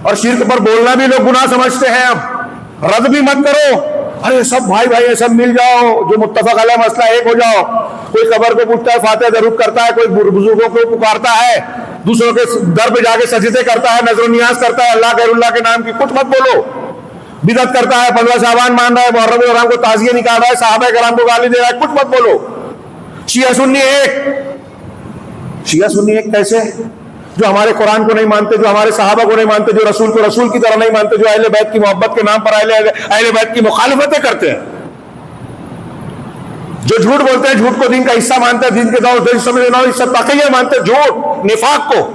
اور شرک پر بولنا بھی لوگ گناہ سمجھتے ہیں. اب رد بھی مت کرو. ارے سب بھائی بھائی سب مل جاؤ, جو متفق علیہ مسئلہ ایک ہو جاؤ. کوئی قبر کو پوچھتا ہے, فاتحہ درود کرتا ہے, کوئی بزرگوں کو پکارتا ہے, دوسروں کے در پہ جا کے سجدے کرتا ہے, نظر و نیاز کرتا ہے اللہ غیر اللہ کے نام کی, کچھ مت بولو. بدعت کرتا ہے, 15 شعبان مان رہا ہے, محرم الحرام کو تعزیہ نکال رہا ہے, صحابہ کرام کو گالی دے رہا ہے, کچھ مت بولو. شیعہ سنی ایک. شیعہ سنی ایک کیسے؟ جو ہمارے قرآن کو نہیں مانتے, جو ہمارے صحابہ کو نہیں مانتے, جو رسول کو رسول کی طرح نہیں مانتے, جو اہل بیت کی محبت کے نام پر اہل بیت کی مخالفتیں کرتے ہیں, جو جھوٹ بولتے ہیں, جھوٹ کو دین کا حصہ مانتے ہیں, دین کے حصہ تقیہ مانتے ہیں, جھوٹ نفاق کو,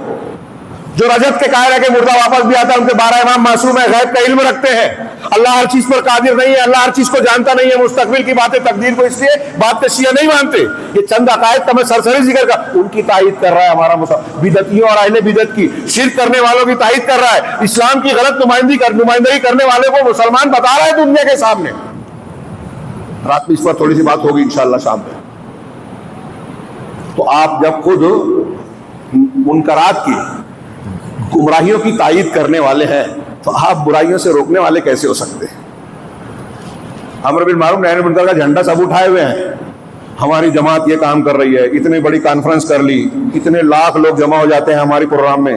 جو رجت کے قائل ہے کہ مردہ واپس بھی آتا ہے, ان کے 12 امام معصوم ہیں, غیب کا علم رکھتے ہیں, اللہ ہر چیز پر قادر نہیں ہے, اللہ ہر چیز کو جانتا نہیں ہے, مستقبل کی باتیں تقدیر کو اس لیے بات کے شیعہ نہیں مانتے. یہ چند عقائد کا میں سرسری ذکر کر, ان کی تائید کر رہا ہے ہمارا بدعتیوں اور اہل بدعت کی, شرک کرنے والوں کی تائید کر رہا ہے, اسلام کی غلط نمائندگی کرنے والے کو مسلمان بتا رہا ہے دنیا کے سامنے. رات میں اس پر تھوڑی سی بات ہوگی انشاءاللہ شام میں. تو آپ جب خود منکرات کی, گمراہیوں کی تائید کرنے والے ہیں, تو آپ برائیوں سے روکنے والے کیسے ہو سکتے ہیں؟ امر بالمعروف نہی عن المنکر کا جھنڈا سب اٹھائے ہوئے ہیں. ہماری جماعت یہ کام کر رہی ہے, اتنی بڑی کانفرنس کر لی, اتنے لاکھ لوگ جمع ہو جاتے ہیں ہماری پروگرام میں,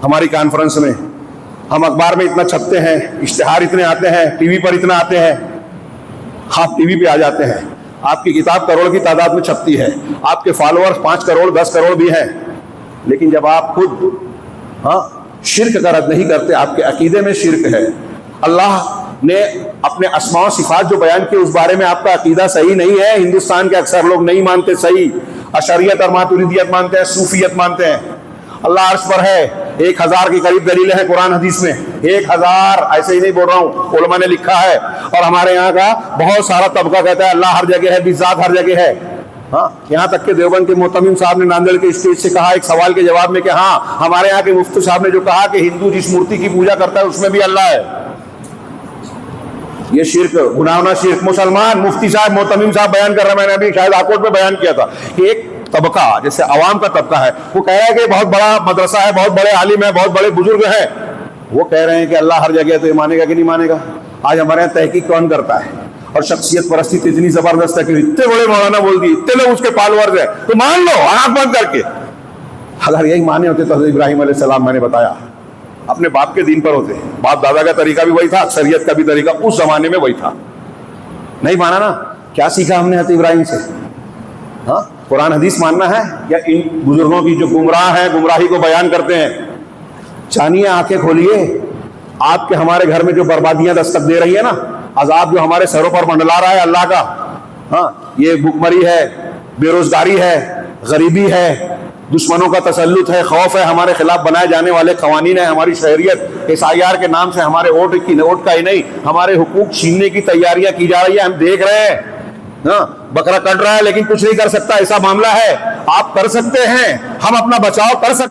ہماری کانفرنس میں, ہم اخبار میں اتنا چھپتے ہیں, اشتہار اتنے آتے ہیں, ٹی وی پر اتنا آتے ہیں, آپ ٹی وی پہ آ جاتے ہیں, آپ کی کتاب کروڑ کی تعداد میں چھپتی ہے, آپ کے فالوورز 5 کروڑ 10 کروڑ بھی ہیں, لیکن جب آپ خود شرک کا رد نہیں کرتے, آپ کے عقیدے میں شرک ہے, اللہ نے اپنے اسماء و صفات جو بیان کیے اس بارے میں آپ کا عقیدہ صحیح نہیں ہے, ہندوستان کے اکثر لوگ نہیں مانتے صحیح, اشعریت اور ماتریدیت مانتے ہیں, صوفیت مانتے ہیں. اللہ عرش پر ہے, 1000 کے قریب دلیلیں ہیں قرآن حدیث میں, 1000, ایسے ہی نہیں بول رہا ہوں, علماء نے لکھا ہے. اور ہمارے یہاں کا بہت سارا طبقہ کہتا ہے اللہ ہر جگہ ہے, بذات ہر جگہ ہے. ہاں, یہاں تک کہ دیوبند کے محتمم صاحب نے ناندیڑ کے اسٹیج سے کہا ایک سوال کے جواب میں کہ ہاں ہمارے یہاں کے مفتی صاحب نے جو کہا کہ ہندو جس مورتی کی پوجا کرتا ہے اس میں بھی اللہ ہے. یہ شرک, گناہنا شرک. مسلمان مفتی صاحب محتمم صاحب بیان کر رہے ہیں, میں نے ابھی شاید آکوٹ میں بیان کیا تھا کہ ایک طبقہ جیسے عوام کا طبقہ ہے, وہ کہہ رہا ہے کہ بہت بڑا مدرسہ ہے, بہت بڑے عالم ہے, بہت بڑے بزرگ ہیں, وہ کہہ رہے ہیں کہ اللہ ہر جگہ ہے, تو یہ مانے گا کہ نہیں مانے گا؟ آج ہمارے یہاں تحقیق کون کرتا ہے؟ اور شخصیت پرستی اتنی زبردست ہے کہ اتنے بڑے مولانا بول دی, اتنے لوگ اس کے فالوورز ہیں, تو مان لو آنکھ بند کر کے. اگر یہی مانے ہوتے تو حضرت ابراہیم علیہ السلام, میں نے بتایا, اپنے باپ کے دین پر ہوتے. باپ دادا کا طریقہ بھی وہی تھا, اکثریت کا بھی طریقہ اس زمانے میں وہی تھا. نہیں مانا نا, کیا سیکھا ہم نے حضرت ابراہیم سے؟ ہاں, قرآن حدیث ماننا ہے یا ان بزرگوں کی جو گمراہ ہیں گمراہی کو بیان کرتے ہیں؟ چانیے آنکھیں کھولیے, آپ کے ہمارے گھر میں جو بربادیاں دستک دے رہی ہے نا, عذاب جو ہمارے سروں پر منڈلا رہا ہے اللہ کا, ہاں, یہ بھوکمری ہے, بے روزگاری ہے, غریبی ہے, دشمنوں کا تسلط ہے, خوف ہے, ہمارے خلاف بنائے جانے والے قوانین ہیں, ہماری شہریت SIR کے نام سے ہمارے ووٹ کا ہی نہیں ہمارے حقوق چھیننے کی تیاریاں کی جا رہی ہیں, ہم دیکھ رہے ہیں. ہاں, بکرا کٹ رہا ہے لیکن کچھ نہیں کر سکتا, ایسا معاملہ ہے. آپ کر سکتے ہیں, ہم اپنا بچاؤ کر سکتے